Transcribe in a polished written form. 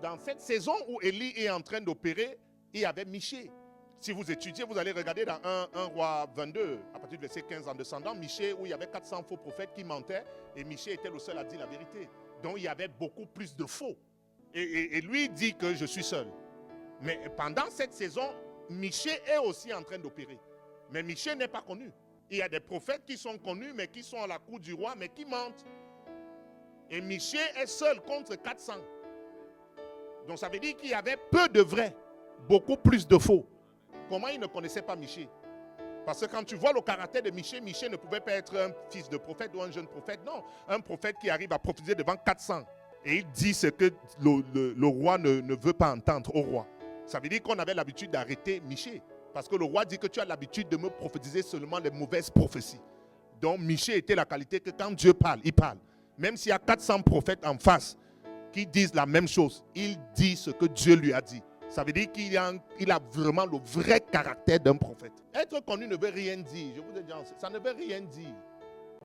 Dans cette saison où Élie est en train d'opérer, il y avait Michée. Si vous étudiez, vous allez regarder dans 1 Roi 22, à partir du verset 15 en descendant, Michée, où il y avait 400 faux prophètes qui mentaient, et Michée était le seul à dire la vérité. Donc il y avait beaucoup plus de faux. Et lui dit que je suis seul. Mais pendant cette saison, Michée est aussi en train d'opérer. Mais Michée n'est pas connu. Il y a des prophètes qui sont connus, mais qui sont à la cour du roi, mais qui mentent. Et Michée est seul contre 400. Donc ça veut dire qu'il y avait peu de vrais, beaucoup plus de faux. Comment il ne connaissait pas Michée? Parce que quand tu vois le caractère de Michée, Michée ne pouvait pas être un fils de prophète ou un jeune prophète. Non, un prophète qui arrive à prophétiser devant 400. Et il dit ce que le roi ne veut pas entendre au roi. Ça veut dire qu'on avait l'habitude d'arrêter Michée. Parce que le roi dit que tu as l'habitude de me prophétiser seulement les mauvaises prophéties. Donc Michée était la qualité que quand Dieu parle, il parle. Même s'il y a 400 prophètes en face qui disent la même chose, il dit ce que Dieu lui a dit. Ça veut dire qu'il a vraiment le vrai caractère d'un prophète. Être connu ne veut rien dire. Je vous ai dit, ça ne veut rien dire.